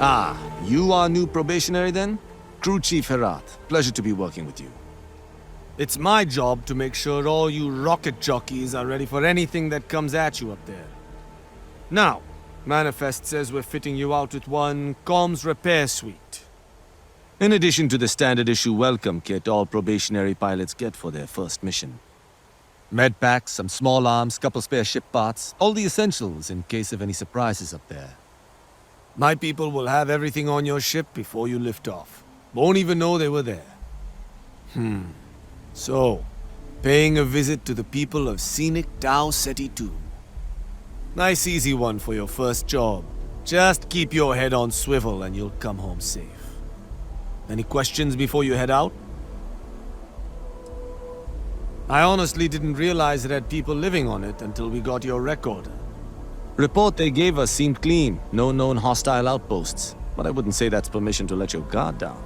Ah, you are new probationary then? Crew Chief Herath, pleasure to be working with you. It's my job to make sure all you rocket jockeys are ready for anything that comes at you up there. Now, Manifest says we're fitting you out with one comms repair suite. In addition to the standard issue welcome kit all probationary pilots get for their first mission. Med packs, some small arms, couple spare ship parts, all the essentials in case of any surprises up there. My people will have everything on your ship before you lift off. Won't even know they were there. So, paying a visit to the people of scenic Tau Ceti II. Nice easy one for your first job. Just keep your head on swivel and you'll come home safe. Any questions before you head out? I honestly didn't realize it had people living on it until we got your record. Report they gave us seemed clean, no known hostile outposts, but I wouldn't say that's permission to let your guard down.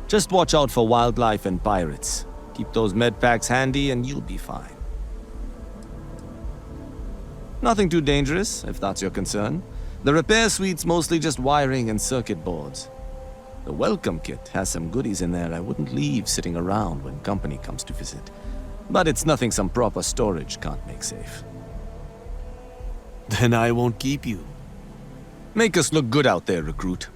Just watch out for wildlife and pirates. Keep those med packs handy and you'll be fine. Nothing too dangerous, if that's your concern. The repair suite's mostly just wiring and circuit boards. The welcome kit has some goodies in there I wouldn't leave sitting around when company comes to visit. But it's nothing some proper storage can't make safe. Then I won't keep you. Make us look good out there, recruit.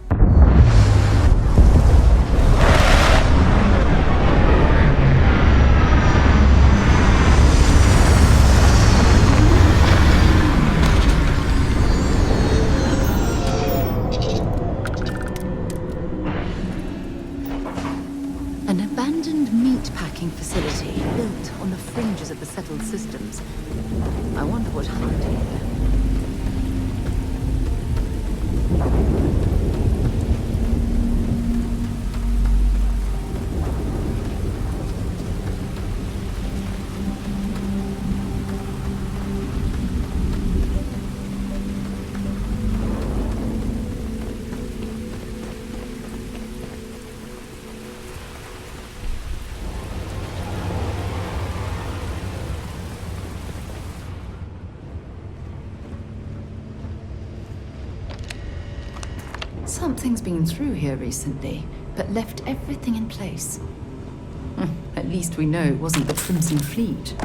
An abandoned meat-packing facility built on the fringes of the settled systems. I wonder what happened here. Something's been through here recently, but left everything in place. At least we know it wasn't the Crimson Fleet.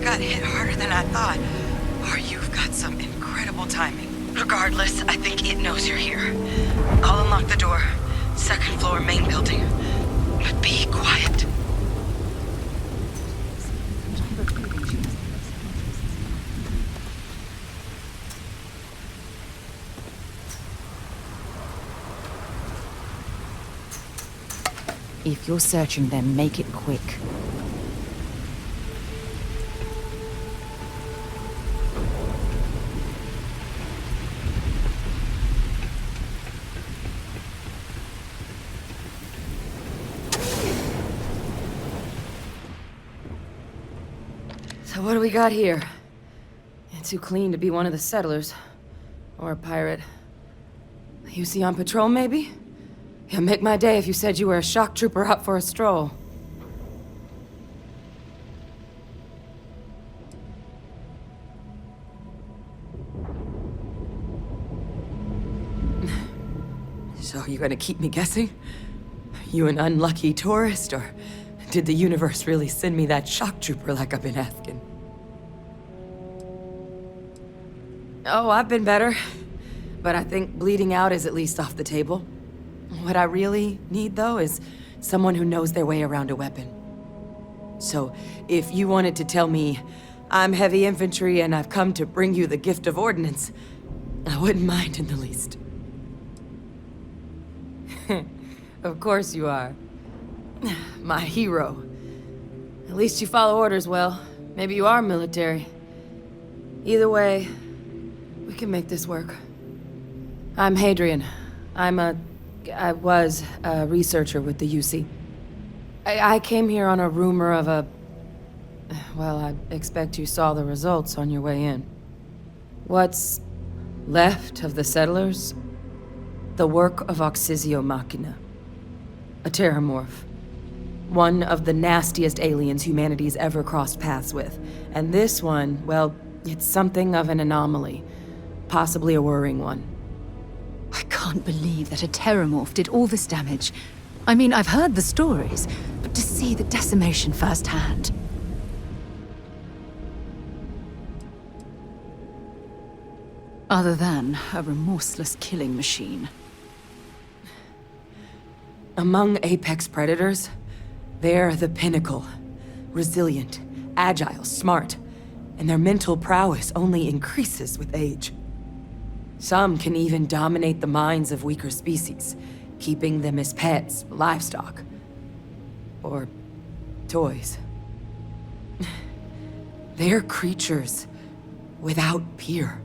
got hit harder than I thought. Or you've got some incredible timing. Regardless, I think it knows you're here. I'll unlock the door. Second floor, main building. But be quiet. If you're searching them, make it quick. So what do we got here? It's too clean to be one of the settlers. Or a pirate. UC on patrol, maybe? Yeah, make my day if you said you were a shock trooper out for a stroll. So you gonna keep me guessing? You an unlucky tourist, or did the universe really send me that shock trooper like I've been asking? Oh, I've been better. But I think bleeding out is at least off the table. What I really need, though, is someone who knows their way around a weapon. So, if you wanted to tell me, I'm heavy infantry and I've come to bring you the gift of ordnance, I wouldn't mind in the least. Of course you are. My hero. At least you follow orders well. Maybe you are military. Either way, we can make this work. I'm Hadrian. I was a researcher with the UC. I came here on a rumor of a... Well, I expect you saw the results on your way in. What's left of the settlers? The work of Oxysio Machina. A terramorph. One of the nastiest aliens humanity's ever crossed paths with. And this one, well, it's something of an anomaly. Possibly a worrying one. I can't believe that a terramorph did all this damage. I mean, I've heard the stories, but to see the decimation firsthand... Other than a remorseless killing machine. Among apex predators, they're the pinnacle. Resilient, agile, smart, and their mental prowess only increases with age. Some can even dominate the minds of weaker species, keeping them as pets, livestock, or toys. They're creatures without peer.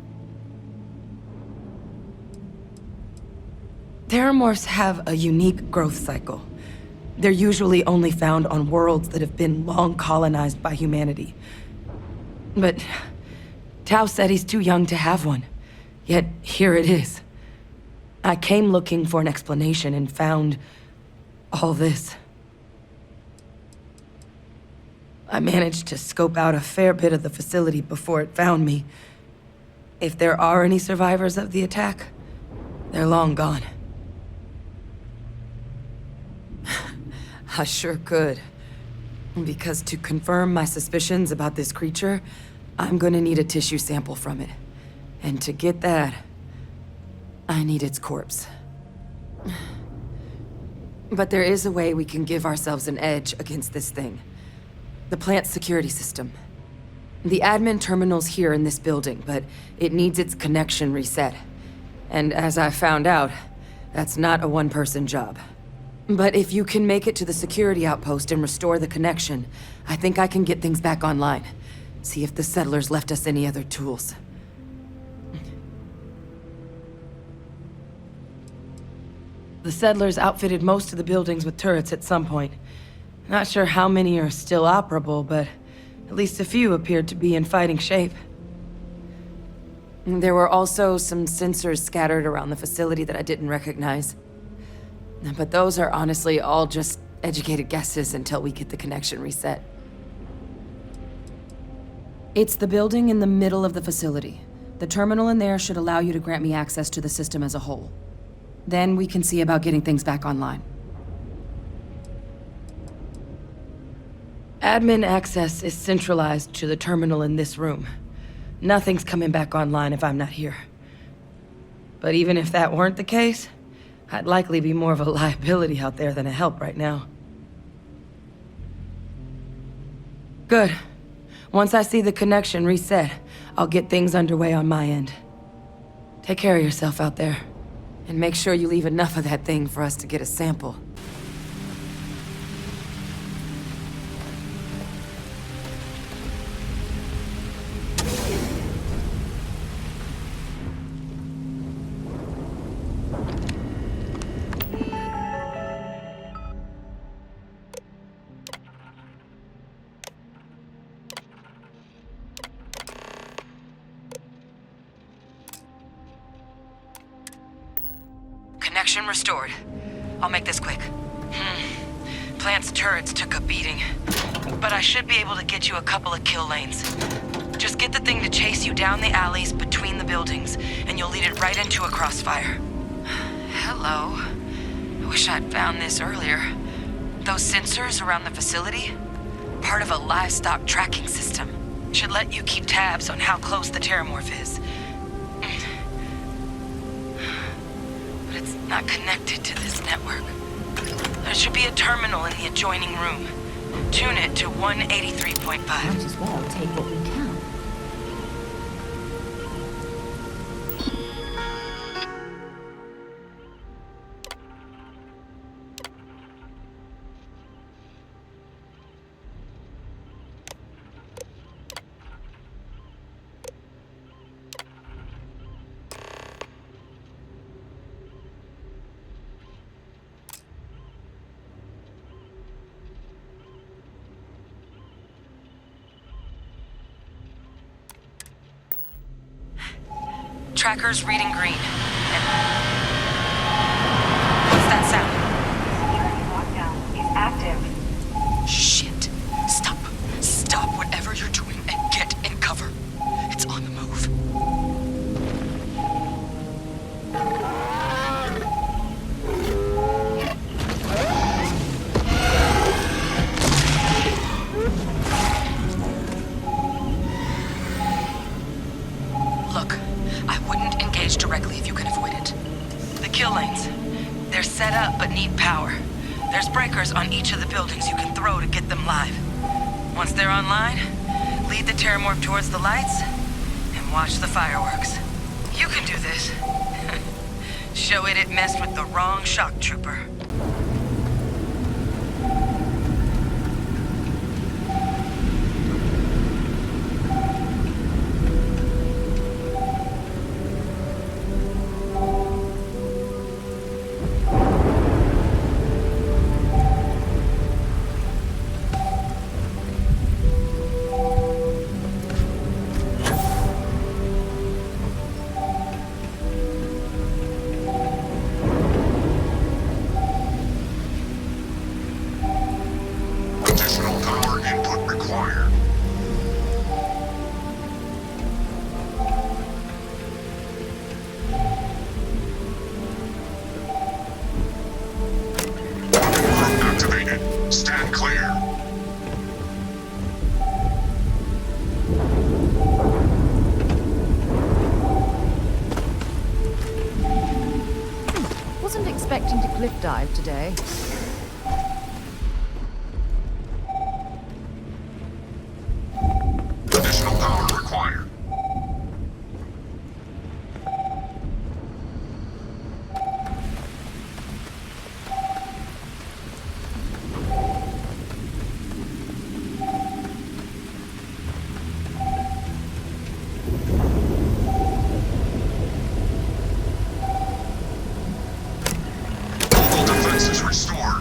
Terramorphs have a unique growth cycle. They're usually only found on worlds that have been long colonized by humanity. But Tau Ceti's too young to have one. Yet here it is. I came looking for an explanation and found all this. I managed to scope out a fair bit of the facility before it found me. If there are any survivors of the attack, they're long gone. I sure could. Because to confirm my suspicions about this creature, I'm gonna need a tissue sample from it. And to get that, I need its corpse. But there is a way we can give ourselves an edge against this thing. The plant's security system. The admin terminal's here in this building, but it needs its connection reset. And as I found out, that's not a one-person job. But if you can make it to the security outpost and restore the connection, I think I can get things back online. See if the settlers left us any other tools. The settlers outfitted most of the buildings with turrets at some point. Not sure how many are still operable, but at least a few appeared to be in fighting shape. There were also some sensors scattered around the facility that I didn't recognize. But those are honestly all just educated guesses until we get the connection reset. It's the building in the middle of the facility. The terminal in there should allow you to grant me access to the system as a whole. Then we can see about getting things back online. Admin access is centralized to the terminal in this room. Nothing's coming back online if I'm not here. But even if that weren't the case, I'd likely be more of a liability out there than a help right now. Good. Once I see the connection reset, I'll get things underway on my end. Take care of yourself out there. And make sure you leave enough of that thing for us to get a sample. Connection restored. I'll make this quick. Plant's turrets took a beating, but I should be able to get you a couple of kill lanes. Just get the thing to chase you down the alleys between the buildings, and you'll lead it right into a crossfire. Hello. I wish I'd found this earlier. Those sensors around the facility? Part of a livestock tracking system. Should let you keep tabs on how close the terramorph is. Not connected to this network. There should be a terminal in the adjoining room. Tune it to 183.5. Might as well take what we can. Tracker's reading green. What's that sound? Security lockdown is active. Shit. Stop. Stop whatever you're doing and get in cover. It's on the move. Look, I wouldn't engage directly if you can avoid it. The kill lanes. They're set up but need power. There's breakers on each of the buildings you can throw to get them live. Once they're online, lead the Terramorph towards the lights and watch the fireworks. You can do this. Show it messed with the wrong shock trooper. Stand clear. Wasn't expecting to cliff dive today. Additional power required. Defenses restored.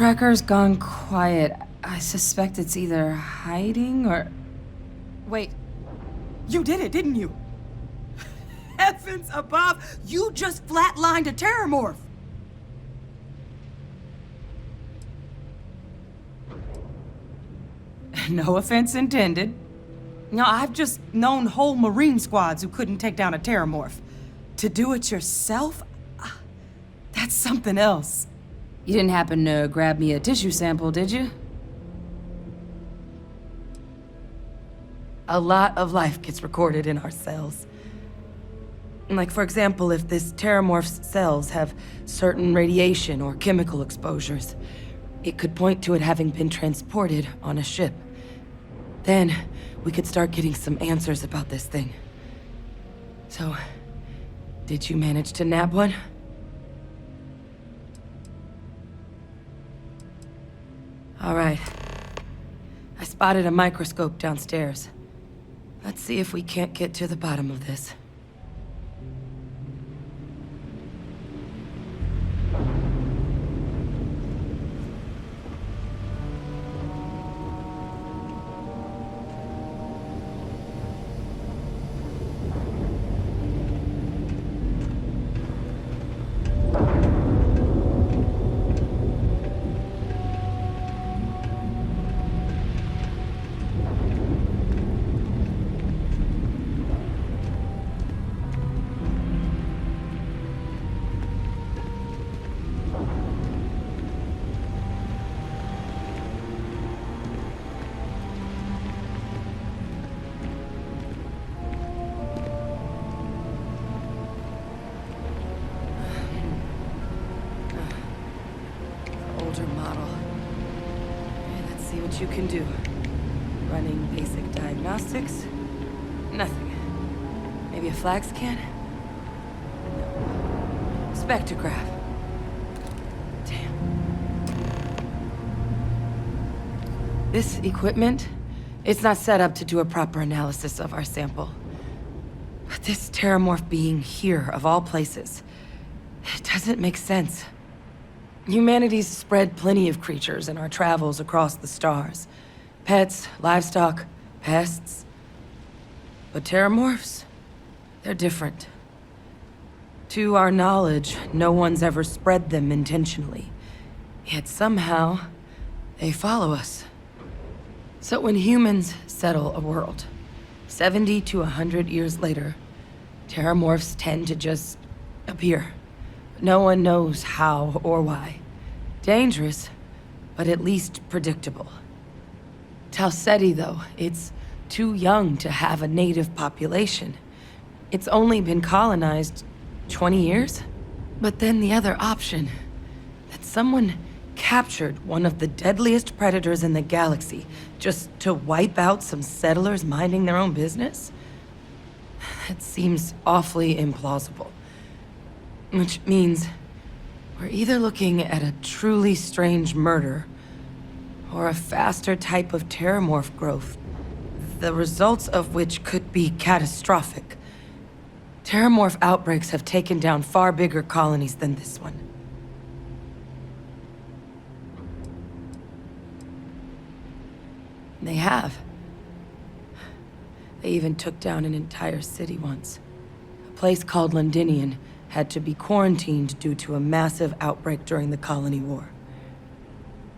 tracker's gone quiet. I suspect it's either hiding or... Wait. You did it, didn't you? Heavens above! You just flatlined a terramorph! No offense intended. No, I've just known whole Marine squads who couldn't take down a terramorph. To do it yourself? That's something else. You didn't happen to grab me a tissue sample, did you? A lot of life gets recorded in our cells. Like, for example, if this terramorph's cells have certain radiation or chemical exposures, it could point to it having been transported on a ship. Then, we could start getting some answers about this thing. So, did you manage to nab one? All right. I spotted a microscope downstairs. Let's see if we can't get to the bottom of this. Older model. Okay, let's see what you can do. Running basic diagnostics. Nothing. Maybe a flag scan? No. Spectrograph. Damn. This equipment, it's not set up to do a proper analysis of our sample. But this terramorph being here, of all places, it doesn't make sense. Humanity's spread plenty of creatures in our travels across the stars. Pets, livestock, pests. But terramorphs, they're different. To our knowledge, no one's ever spread them intentionally. Yet somehow, they follow us. So when humans settle a world, 70 to 100 years later, terramorphs tend to just appear. No one knows how or why. Dangerous, but at least predictable. Tau Ceti, though, it's too young to have a native population. It's only been colonized 20 years? But then the other option, that someone captured one of the deadliest predators in the galaxy just to wipe out some settlers minding their own business? That seems awfully implausible. Which means we're either looking at a truly strange murder or a faster type of terramorph growth, the results of which could be catastrophic. Terramorph outbreaks have taken down far bigger colonies than this one. They have. They even took down an entire city once. A place called Londinian had to be quarantined due to a massive outbreak during the Colony War.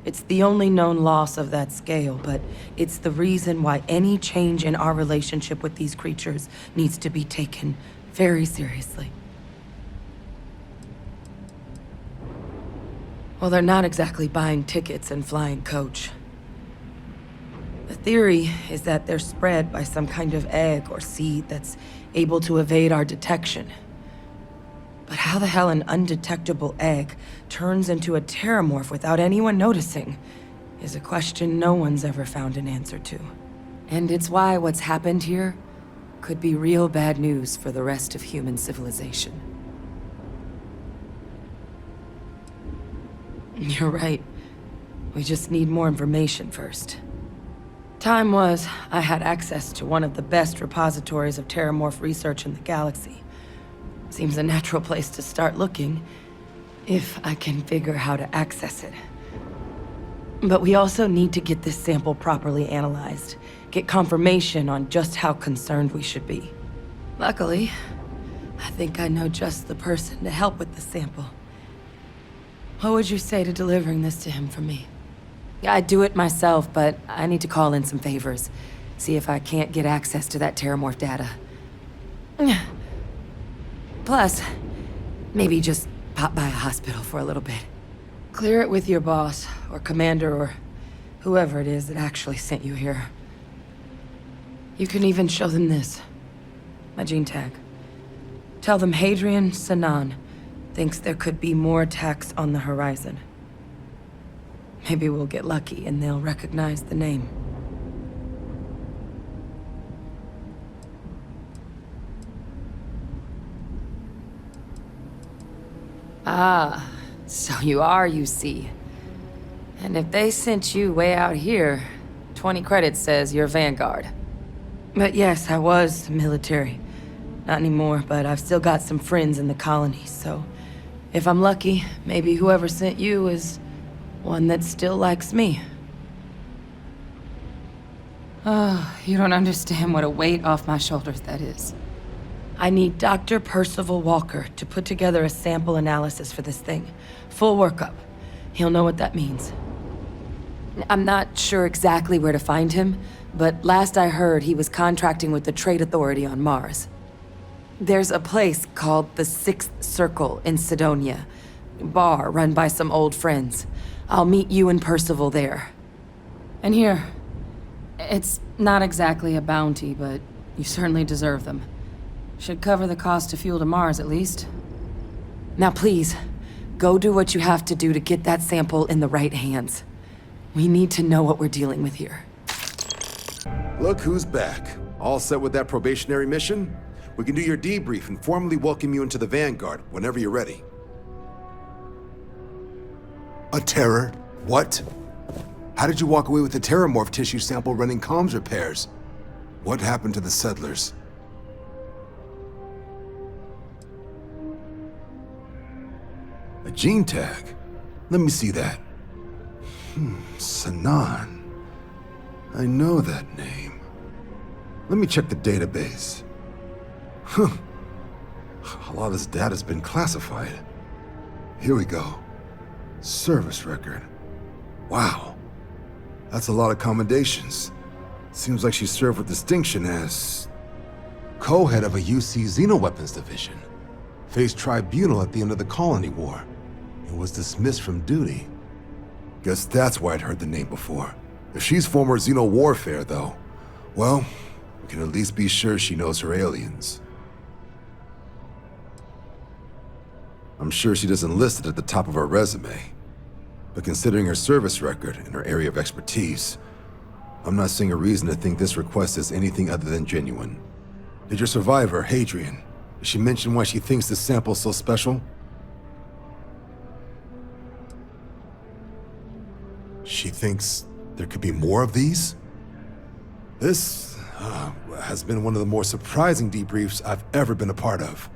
It's the only known loss of that scale, but it's the reason why any change in our relationship with these creatures needs to be taken very seriously. Well, they're not exactly buying tickets and flying coach. The theory is that they're spread by some kind of egg or seed that's able to evade our detection. But how the hell an undetectable egg turns into a terramorph without anyone noticing is a question no one's ever found an answer to. And it's why what's happened here could be real bad news for the rest of human civilization. You're right. We just need more information first. Time was, I had access to one of the best repositories of terramorph research in the galaxy. Seems a natural place to start looking, if I can figure how to access it. But we also need to get this sample properly analyzed. Get confirmation on just how concerned we should be. Luckily, I think I know just the person to help with the sample. What would you say to delivering this to him for me? I'd do it myself, but I need to call in some favors. See if I can't get access to that terramorph data. Plus, maybe just pop by a hospital for a little bit. Clear it with your boss, or commander, or whoever it is that actually sent you here. You can even show them this. My gene tag. Tell them Hadrian Sanan thinks there could be more attacks on the horizon. Maybe we'll get lucky and they'll recognize the name. Ah, so you are UC. And if they sent you way out here, 20 credits says you're Vanguard. But yes, I was military. Not anymore, but I've still got some friends in the colonies, so if I'm lucky, maybe whoever sent you is one that still likes me. Oh, you don't understand what a weight off my shoulders that is. I need Dr. Percival Walker to put together a sample analysis for this thing. Full workup. He'll know what that means. I'm not sure exactly where to find him, but last I heard he was contracting with the Trade Authority on Mars. There's a place called the Sixth Circle in Sidonia. Bar run by some old friends. I'll meet you and Percival there. And here, it's not exactly a bounty, but you certainly deserve them. Should cover the cost to fuel to Mars, at least. Now please, go do what you have to do to get that sample in the right hands. We need to know what we're dealing with here. Look who's back. All set with that probationary mission? We can do your debrief and formally welcome you into the Vanguard whenever you're ready. A terror? What? How did you walk away with the terramorph tissue sample running comms repairs? What happened to the settlers? A gene tag? Let me see that. Sanan. I know that name. Let me check the database. A lot of this data's been classified. Here we go. Service record. Wow. That's a lot of commendations. Seems like she served with distinction as co-head of a UC Xenoweapons division. Faced tribunal at the end of the Colony War and was dismissed from duty. Guess that's why I'd heard the name before. If she's former Xeno warfare, though, well, we can at least be sure she knows her aliens. I'm sure she doesn't list it at the top of her resume, but considering her service record and her area of expertise, I'm not seeing a reason to think this request is anything other than genuine. Did your survivor, Hadrian, did she mention why she thinks this sample's so special? She thinks there could be more of these? This has been one of the more surprising debriefs I've ever been a part of.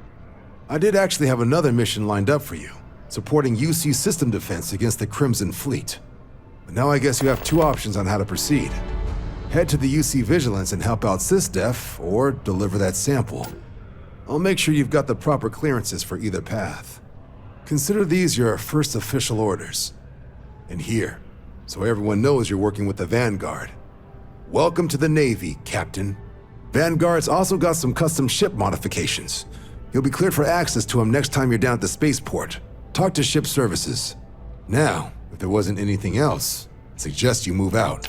I did actually have another mission lined up for you, supporting UC system defense against the Crimson Fleet. But now I guess you have two options on how to proceed. Head to the UC Vigilance and help out SysDef, or deliver that sample. I'll make sure you've got the proper clearances for either path. Consider these your first official orders. And here, so everyone knows you're working with the Vanguard. Welcome to the Navy, Captain. Vanguard's also got some custom ship modifications. You'll be cleared for access to them next time you're down at the spaceport. Talk to ship services. Now, if there wasn't anything else, I suggest you move out.